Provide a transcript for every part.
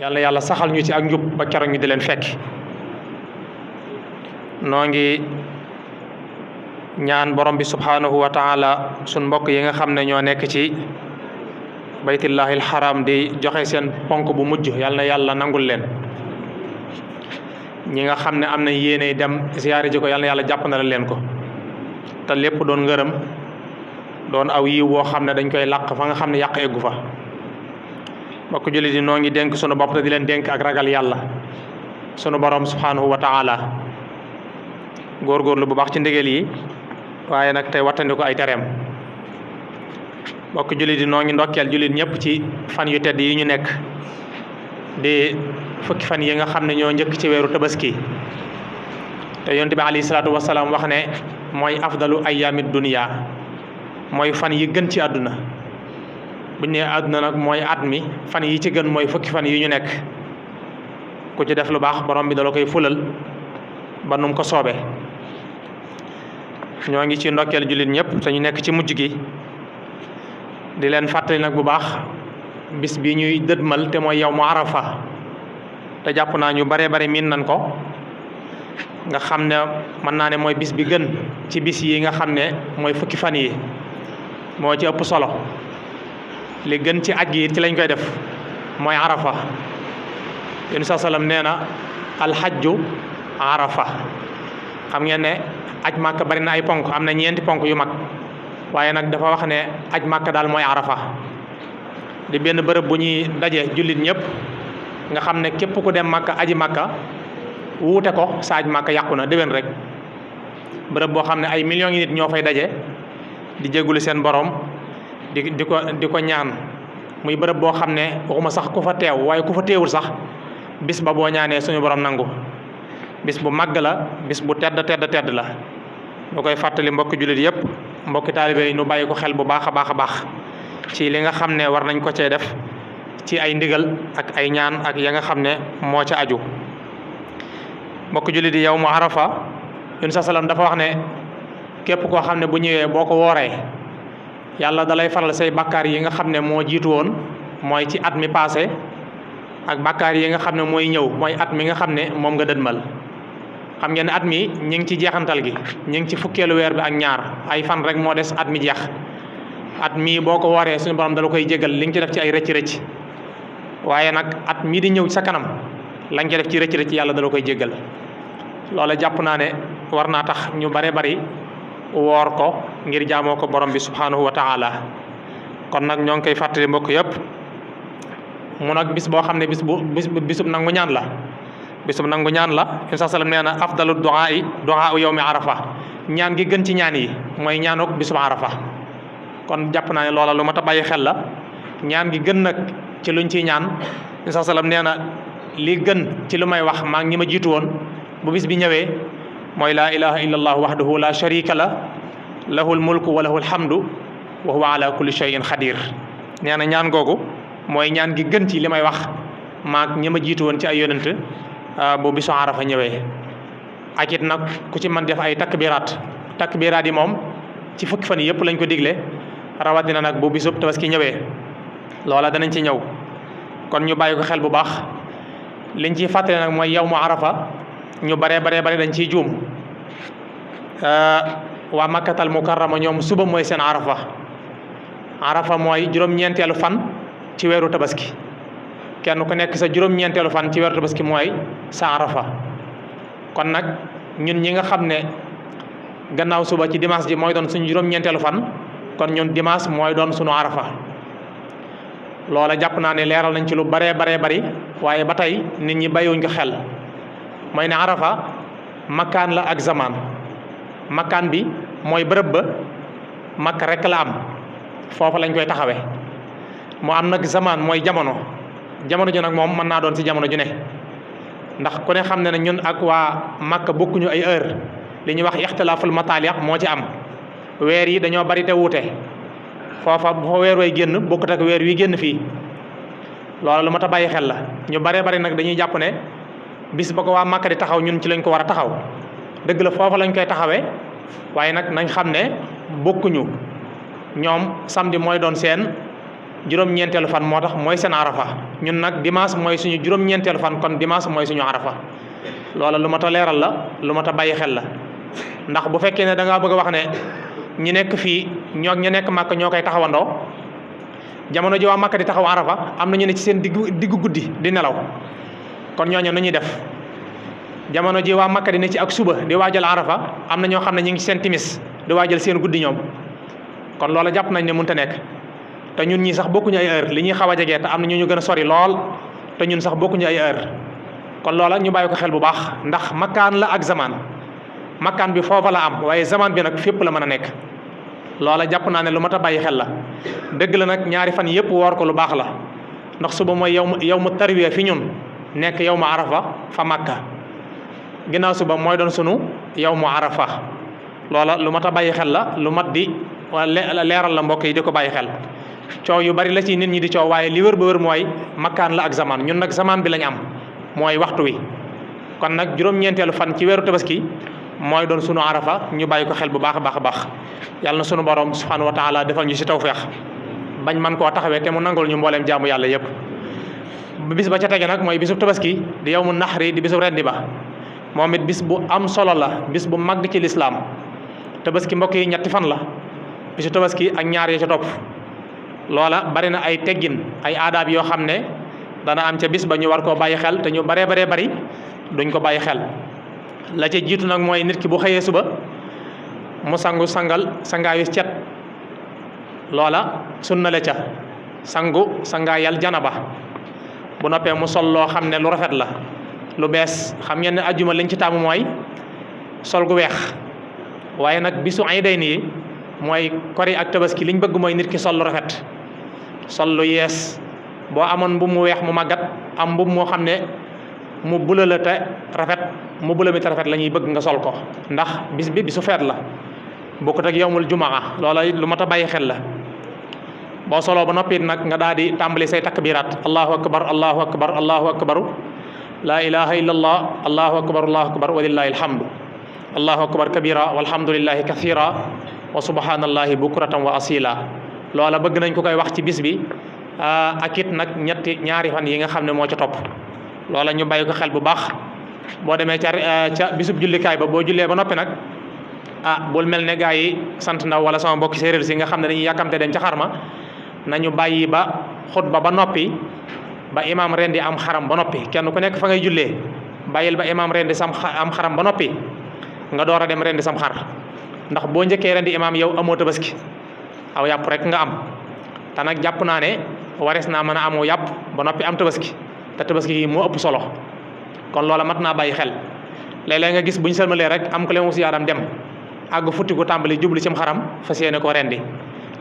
yàlla yàlla saxal ñu ci ak njub ba keroog ñu di leen fekk. noo ngi ñaan borom bi subhanahu wa taala sun mbokk yi nga xam ne ñoo nekk ci baytullahil haram di joxe seen ponk bu mujj yàlla na yàlla nangul leen. ñi nga xam ne am na yéene dem ziyaare ji ko yàlla na yàlla jàpp na leen ko te lépp doon ngërëm doon aw yiw woo xam ne dañ koy làq fa nga xam ne yàq eggu fa. mbokk jullit yi noo ngi dénk sunu bopp te di leen dénk ak ragal yàlla sunu borom subhanahu wa taala góorgóorlu bu baax ci ndigal yi waaye nag tey wattandi ko ay tereem. mbokk jullit yi noo ngi ndokkeel jullit ñëpp ci fan yu tedd yi ñu nekk di fukki fan yi nga xam ne ñoo njëkk ci weeru tabaski te yonent bi alayhi salaatu wasalaam wax ne mooy afdalu ayyaami dunya mooy fan yi gën ci àdduna. buñ nee àdduna nag mooy at mi fan yi ci gën mooy fukki fan yi ñu nekk ku ci def lu baax borom bi dala koy fulal ba num ko soobee. ñoo ngi ci ndokkeel jullit ñëpp te ñu nekk ci mujj gi di leen fàttali nag bu baax bis bi ñuy dëdmal te mooy yawmu arafa te jàpp naa ñu bare bare miin nañ ko nga xam ne mën naa ne mooy bis bi gën ci bis yi nga xam ne mooy fukki fan yi moo ci ëpp solo. li gën ci aj gi ci lañ koy def mooy arafa. yéen saa salaam nee na alxajju arafa. xam ngeen ne aj màkk bari na ay ponk am na ñeenti ponk yu mag waaye nag dafa wax ne aj màkk daal mooy arafa di benn bërëb bu ñuy daje jullit ñëpp nga xam ne képp ku dem màkk aji màkka wuute ko sa aj màkk yàqu na déwén rek. bërëb boo xam ne ay millions yi nit ñoo fay daje di jéggulu seen borom di ko ñaan muy bërëb boo xam ne waxuma sax ku fa teew waaye ku fa teewul sax bis ba boo ñaanee suñu borom nangu. bis bu màgg la bis bu tedd la ñu koy fàttali mbokki jullit yëpp mbokki taalibe yi nu bàyyi ko xel bu baax a baax ci li nga xam ne war nañ ko cee def ci ay ndigal ak ay ñaan ak ya nga xam ne moo ca aju. mbokki jullit yi yawmu arafa yun sa salaam dafa wax ne képp koo xam ne bu ñëwee boo ko wooree yàlla dalay faral say bakkaar yi nga xam ne moo jiitu woon mooy ci at mi passé ak bakkaar yi nga xam ne mooy ñëw mooy at mi nga xam ne moom nga dëdmal. xam ngeen ne at mi ñu ngi ci jeexantal gi ñu ngi ci fukkeelu weer bi ak ñaar ay fan rek moo des at mi jeex. at mii boo ko wooree suñu borom dala koy jégal li nga ci def ci ay rëcc waaye nag at mii di ñëw sa kanam la nga ci def ci rëcc yàlla dala koy jégal. loola jàpp naa ne war naa tax ñu bare bari woor ko ngir jaamoo ko borom bi subhanahu wa taala. kon nag ñoo ngi koy fàttali mbokk yëpp mu nag bis boo xam ne bisub nangu ñaan la. bisub nangu ñaan la Yonent sallam nee na afdalu du'aa yawmi arafa ñaan gi gën ci ñaan yi mooy ñaanuk bisub arafa. kon jàpp naa ne loola lu mat a bàyyi xel la ñaan gi gën nag ci luñ ciy ñaan Yonent sallam nee na li gën ci lu may wax maa ngi ñi ma jiitu woon bu bis bi ñëwee mooy laa ilaha illa allah wahdahu la sharika la lahul mulku wa lahul hamdu wa huwa ala kulli shay'in xadir. nee na ñaan googu mooy ñaan gi gën ci li may wax maag ñi ma jiitu woon ci ay yonent bu bisu arafa ñëwee. ak it nag ku ci mën def ay takbiraat yi moom ci fukki fan yëpp lañ ko digle rawatina nag bu bisub tabaski ñëwee loola danañ ci ñëw. kon ñu bàyyi ko xel bu baax liñ ciy fàttale nag mooy yawmu arafa ñu bare dañ ciy juum. waa makkatal mukarrama ñoom suba mooy seen arafa mooy juróom-ñeenteelu fan ci weeru tabaski. kenn ku nekk sa juróom-ñeenteelu fan ci weeru tabaski mooy sa arafa. kon nag ñun ñi nga xam ne gannaaw suba ci dimanche ji mooy doon suñu juróom-ñeenteelu fan kon ñun dimanche mooy doon suñu arafa. loola jàpp naa ne leeral nañ ci lu bari waaye ba tey nit ñi bàyyiwuñ ko xel mooy ne arafa makkaan la ak zaman. makkaan bi mooy bërëb ba makka rek la am foofu lañ koy taxawe mu am nag zaman mooy jamono ji nag moom mën naa doon ci jamono ju ne ndax ku ne xam ne ñun ak waa makka bokkuñu ay heure li ñuy wax ixtilaaful mataali moo ci am. weer yi dañoo bari te wuute foofa bu fa weer way génn bokkut ak weer wi génn fii loolu lu mat a bàyyi xel la. ñu bari nag dañuy jàpp ne bis ba ko waa makka di taxaw ñun ci lañ ko war a taxaw dëgg la foofa lañ koy taxawee waaye nag nañ xam ne bokkuñu. ñoom samedi mooy doon seen juróom-ñeenteelu fan moo tax mooy seen arafa ñun nag dimanche mooy suñu juróom-ñeenteelu fan kon dimanche mooy suñu arafa loola lu mat a leeral la lu mat a bàyyi xel la ndax bu fekkee ne da ngaa bëgg a wax ne ñi nekk fii ñoo ñi nekk Màkka ñoo koy taxawandoo jamono ji waa Màkka di taxaw arafa am na ñu ne ci seen diggu guddi di nelaw kon ñooñu nu ñuy def jamono ji waa Màkka di ne ci ak suba di waajal arafa am na ñoo xam ne ñu ngi seen timis di waajal seen guddi ñoom kon loola jàpp nañ ne mënta nekk te ñun ñii sax bokkuñu ay heure li ñuy xaw a jege te am na ñu gën a sori lool te ñun sax bokkuñu ay heure kon loola ñu bàyyi ko xel bu baax ndax makkaan la ak zaman makkaan bi foofa la am waaye zaman bi nag fépp la mën a nekk loola jàpp naa ne lu mat a bàyyi xel la dëgg la nag ñaari fan yëpp woor ko lu baax la ndax suba mooy yow mu tarwiya fi ñun nekk yow mu arafa fa Makka ginnaaw suba mooy doon sunu yow mu arafa loola lu mat a bàyyi xel la lu mat di leeral la mbokk yi di ko bàyyi xel coow yu bari la ci nit ñi di coow waaye li wër ba wër mooy makkaan la ak zaman ñun nag zaman bi lañ am mooy waxtu wi kon nag juróom-ñeenteelu fan ci weeru tabaski mooy doon sunu arafa ñu bàyyi ko xel bu baax a baax a baax yàlla na sunu borom subhanahu wa taala defal ñu ci tawfeex bañ man koo taxawee te mu nangul ñu mbooleem jaamu yàlla yépp bis ba ca tege nag mooy bisub tabaski di yawmu naxri di bisub rendi ba moom it bis bu am solo la bis bu màgg ci lislaam tabaski mbokk yi ñetti fan la bisu tabaski ak ñaar ya ca topp loola bari na ay teggin ay aadaab yoo xam ne dana am ca bis ba ñu war koo bàyyi xel te ñu baree bari duñ ko bàyyi xel la ca jiitu nag mooy nit ki bu xëyee suba mu sangaayu cet loola sunna la ca sangaayal janaba bu noppee mu sol loo xam ne lu rafet la lu bees xam ngeen ne ajjuma liñ ci taamu mooy sol gu weex waaye nag bisu ay day nii mooy kori ak tabaski liñ bëgg mooy nit ki sol lu rafet sol lu yees boo amoon mbubb mu weex mu màggat am mbubb moo xam ne mu bula la te rafet mu bula mi te rafet la ñuy bëgg nga sol ko ndax bis bi bisu feet la bokkut ak yawmul jumaa loola lu mat a bàyyi xel la boo soloo ba noppi nag nga daal di tàmbali say takbiraat allahu akbar allahu akbar allahu akbar laa ilaha illa allah allahu akbar walillahi alhamdu allahu akbar kabira walhamdulillahi kathira wa subhanallahi bukratan wa asila loola bëgg nañ ko koy wax ci bis bi ak it nag ñaari fan yi nga xam ne moo ca topp loola ñu bàyyi ko xel bu baax boo demee ca bisub jullikaay ba boo jullee ba noppi nag bul mel ne gaa yi sant ndaw wala sama mbokki séeréer si nga xam ne dañuy yàkkamte dem ca xarma nañu bàyyi ba xutba ba noppi ba imaam rendi am xaram ba noppi kenn ku nekk fa ngay jullee bàyyil ba imaam rendi am xaram ba noppi nga door a dem rendi sam xar ndax boo njëkkee rendi imaam yow amoo tabaski aw yàpp rek nga am te nag jàpp naa ne warees naa mën a amoo yàpp ba noppi am tabaski te tabaski yi moo ëpp solo kon loola mat naa bàyyi xel léeg-léeg nga gis buñ sëlmalee rek am ku leen si yaaram dem àgg futti ko tàmbali jubli cim xaram fas yéene koo rendi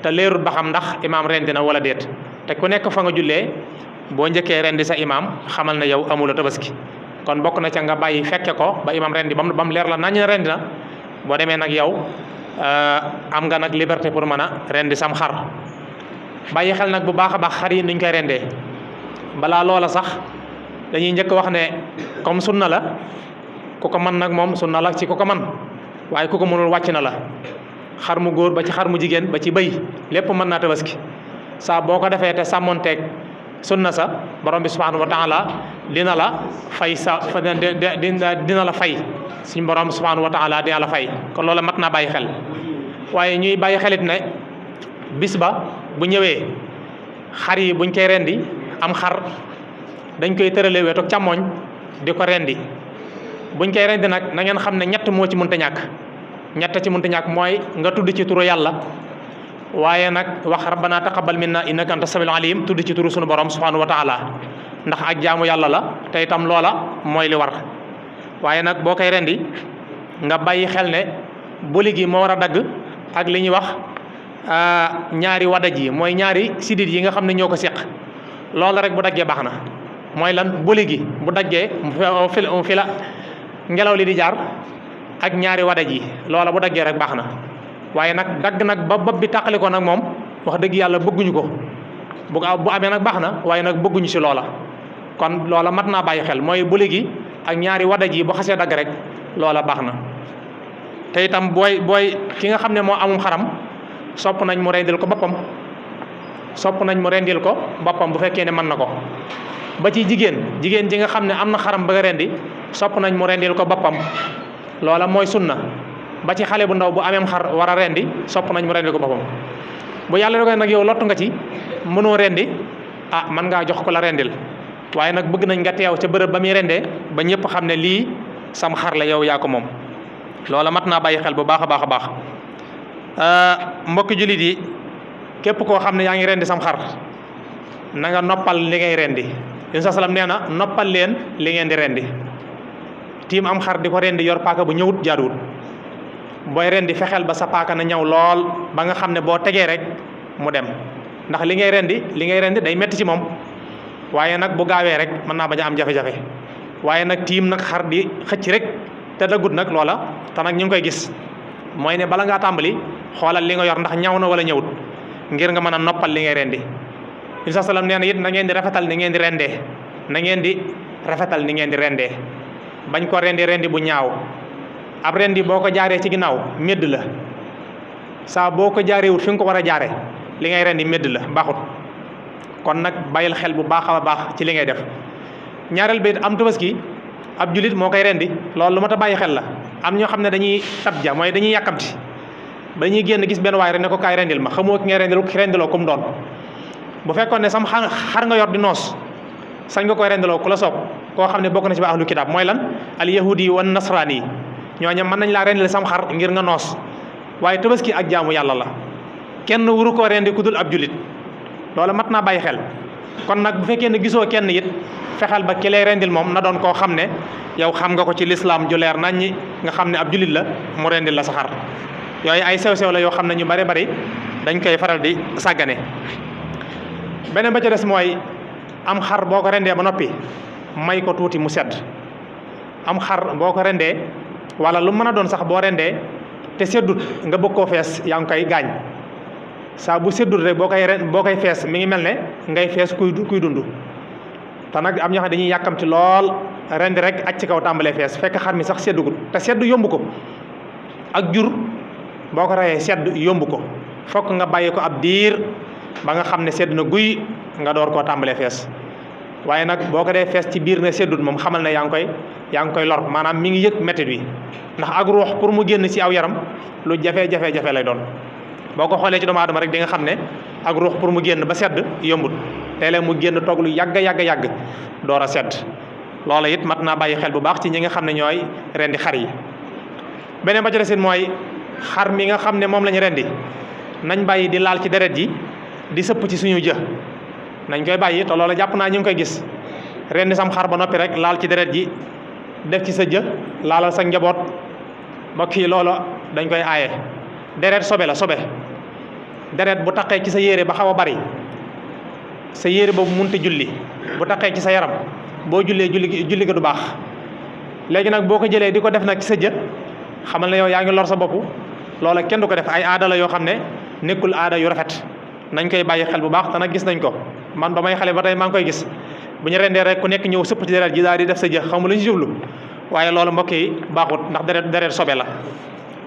te leerut ba xam ndax imaam rendi na wala déet te ku nekk fa nga jullee boo njëkkee rendi sa imaam xamal na yow amula tabaski kon bokk na ca nga bàyyi fekke ko ba imaam rendi ba mu leer la nañ na rendi na boo demee nag yow am nga nag liberté pour mën a rendi sam xar bàyyi xel nag bu baax a baax xar yi nuñ koy rendee balaa loola sax dañuy njëkk wax ne comme sunna la ku ko man nag moom sunna la ci ku ko man waaye ku ko mënul wàcc na la xar mu góor ba ci xar mu jigéen ba ci bëy lépp mën naa tabaski saa boo ko defee te sàmmonteeg sunna sa borom bi subhanahu wa taala dina la fay dina la fay suñ borom subhanahu wa taala dina la fay kon loola mat naa bàyyi xel waaye ñuy bàyyi xelit ne bis ba bu ñëwee xar yi buñ koy rendi am xar dañ koy tëralee wetu càmmoñ di ko rendi buñ koy rendi nag na ngeen xam ne ñett moo ci mënta ñàkk mooy nga tudd ci turu yàlla waaye nag wax rabbana taqabbal minna innaka anta samiul alim tudd ci turu sunu borom subhanahu wa taala ndax ak jaamu yàlla la te itam loola mooy li war waaye nag boo koy rendi nga bàyyi xel ne boli gi moo war a dagg ak li ñuy wax ñaari wadaj yi mooy ñaari sidit yi nga xam ne ñoo ko seq loola rek bu daggee baax na mooy lan boli gi bu daggee fi la ngelaw li di jaar ak ñaari wadaj yi loola bu daggee rek baax na waaye nag dagg nag ba bopp bi tàqali ko nag moom wax dëgg yàlla bëgguñu ko bu amee nag baax na waaye nag bëgguñu ci loola kon loola mat naa bàyyi xel mooy buli gi ak ñaari wadaj yi bu xasee dagg rek loola baax na te itam booy ki nga xam ne moo amum xaram sopp nañ mu rendil ko boppam sopp nañ mu rendil ko boppam bu fekkee ne mën na ko. ba ci jigéen ji nga xam ne am na xaram bëgg a rendi sopp nañ mu rendil ko boppam loola mooy sunna. ba ci xale bu ndaw bu ameem xar war a rendi sopp nañ mu rendil ko boppam. bu yàlla dogal nag yow lottu nga ci mënoo rendi mën ngaa jox ko la rendil waaye nag bëgg nañ nga teew ca bërëb ba muy rendee ba ñëpp xam ne lii sam xar la yow yaa ko moom. loola mat naa bàyyi xel bu baax a baax a baax mbokki jullit yi képp koo xam ne yaa ngi rendi sam xar na nga noppal li ngay rendi. Yonent salaam nee na noppal leen li ngeen di rendi. tiim am xar di ko rendi yor paaka bu ñëwut jaaduwut. booy rendi fexeel ba sa paaka na ñaw lool ba nga xam ne boo tegee rek mu dem ndax li ngay rendi day metti ci moom waaye nag bu gaawee rek mën naa bañ a am jafe-jafe waaye nag tiim nag xar di xëcc rek te daggut nag loola te nag ñu ngi koy gis mooy ne bala ngaa tàmbali xoolal li nga yor ndax ñaw na wala ñëwut ngir nga mën a noppal li ngay rendi. Isa salaam nee na it na ngeen di rafetal ni ngeen di rendee bañ ko rendi bu ñaaw. ab rendi boo ko jaaree ci ginnaaw médd la saa boo ko jaarewut fi nga ko war a jaare li ngay rendi médd la baaxut kon nag bàyyil xel bu baax a baax ci li ngay def. ñaareel bi am tabaski ab julit moo koy rendi loolu lu mat a bàyyi xel la. am ñoo xam ne dañuy tabja mooy dañuy yàkkamti ba dañuy génn gis benn waay rek ne ko kaay rendil ma xamoo ki ngay rendiloo kum doon. bu fekkoon ne sam xar nga yor di noos sañ nga koy rendiloo ku la soob koo xam ne bokk na ci ba ahlu kitaab mooy lan al yahudi wan nasraani ñooñu mën nañ laa rendil sam xar ngir nga noos waaye tabaski ak jaamu yàlla la kenn wuru koo rendi ku dul ab julit loolu mat naa bàyyi xel. kon nag bu fekkee ne gisoo kenn it fexeel ba ki lay rendil moom na doon koo xam ne yow xam nga ko ci lislaam ju leer nañ ñi nga xam ne ab julit la mu rendil la sa xar. yooyu ay sew-sew la yoo xam ne ñu bari dañ koy faral di sàggane. beneen ba ca des mooy am xar boo ko rendee ba noppi may ko tuuti mu sedd. am xar boo ko rendee wala lu mën a doon sax boo rendee te seddut nga bëgg koo fees yaa ngi koy gaañ saa bu seddut rek boo koy fees mi ngi mel ne ngay fees kuy dund. te nag am ñoo xam dañuy yàkkamti lool rendi rek aj ci kaw tàmbalee fees fekk xar mi sax seddugut te sedd yomb ko. ak jur boo ko reyee sedd yomb ko fokk nga bàyyi ko ab diir ba nga xam ne sedd na guy nga door koo tàmbalee fees. waaye nag boo ko dee fees ci biir ne seddut moom xamal ne yaa ngi koy lor maanaam mi ngi yëg métit wi ndax ak ruux pour mu génn ci aw yaram lu jafe-jafe lay doon. boo ko xoolee ci doomu aadama rek di nga xam ne ak ruux pour mu génn ba sedd yombut léeg-léeg mu génn toog lu yàgg door a sedd. loola it mat naa bàyyi xel bu baax ci ñi nga xam ne ñooy rendi xar yi. beneen ba ci des mooy xar mi nga xam ne moom lañu rendi nañ bàyyi di laal ci deret ji di sëpp ci suñu jë nañ koy bàyyi te loola jàpp naa ñu ngi koy gis rendi sam xar ba noppi rek laal ci deret ji def ci sa jë laalal sa njaboot mbokk yi loola dañ koy aaye. deret sobe la deret bu taqee ci sa yére ba xaw a bari sa yére boobu munte julli bu taqee ci sa yaram boo jullee julli ga du baax. léegi nag boo ko jëlee di ko def nag ci sa jë xamal ne yow yaa ngi lor sa bopp loola kenn du ko def ay aada la yoo xam ne nekkul aada yu rafet nañ koy bàyyi xel bu baax te nag gis nañ ko man ba may xale ba tey maa ngi koy gis bu ñu rendee rek ku nekk ñëw sëpp ci deret ji daal di def sa jë xamu lu ñu jublu waaye loolu mbokk yi baaxut ndax deret sobe la.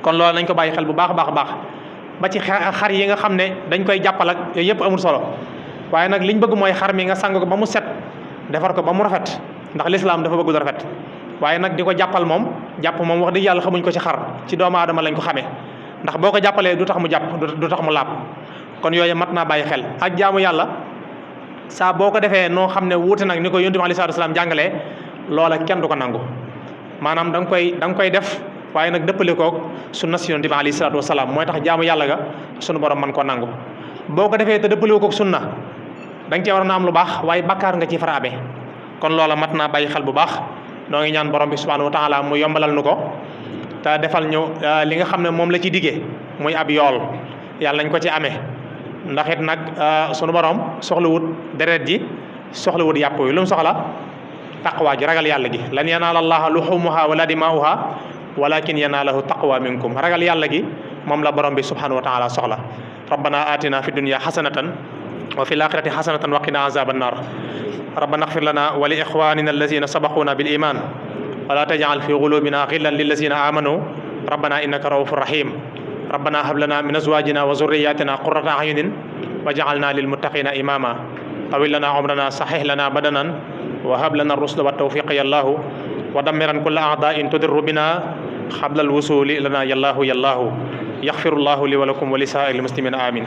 kon loolu nañ ko bàyyi xel bu baax a baax ba ci xar yi nga xam ne dañ koy jàppal ak yooyu yëpp amul solo waaye nag liñ bëgg mooy xar mi nga sang ko ba mu set defar ko ba mu rafet ndax lislaam dafa bëgg rafet. waaye nag di ko jàppal moom wax dëgg yàlla xamuñ ko ci xar ci doomu aadama lañ ko xamee ndax boo ko jàppalee du tax mu jàpp du tax mu laab kon yooyu mat naa bàyyi xel. ak jaamu yàlla saa boo ko defee noo xam ne wuute nag ni ko yonent bi alayhi salaatu wasalaam jàngalee loola kenn du ko nangu maanaam da nga koy def waaye nag dëppale koog sunna si yonent bi alayhi salaatu wasalaam mooy tax jaamu yàlla ga sunu borom man ko nangu. boo ko defee te dëppale koog sunna da nga cee war a am lu baax waaye bakkaar nga ci faraabe kon loola mat naa bàyyi xel bu baax. noo ngi ñaan borom bi subhanahu wa taala mu yombalal nu ko te defal ñu li nga xam ne moom la ci diggee muy ab yool yàlla nañ ko ci amee ndax it nag sunu borom soxlawut deret ji soxlawut yàpp yi lu mu soxla taqwa ji ragal yàlla gi lan yanaala allaha luhumuha wala dimaa'uha walakin yanaalahu taqwa minkum ragal yàlla gi moom la borom bi subhanahu wa taala soxla. rabbana atina fi dunya hasanatan wa fil akhirati hasanatan wa qina azaban nar rabbana ighfir lana wa li ikhwanina allazina sabaquna bil iman wa la taj'al fi qulubina ghillan lil ladzina amanu rabbana innaka ra'ufur rahim rabbana hab lana min azwajina wa zurriyyatina qurrata a'yunin wa ja'alna lil muttaqina imama tawil lana umrana sahih lana badanan wa hab lana rusda wa tawfiqa yallahu wa dammiran kulla a'da'in tudirru bina xablal wusuli lana yallahu yallahu yaxfirullahu li wa lakum wa li saa'iril muslimina amin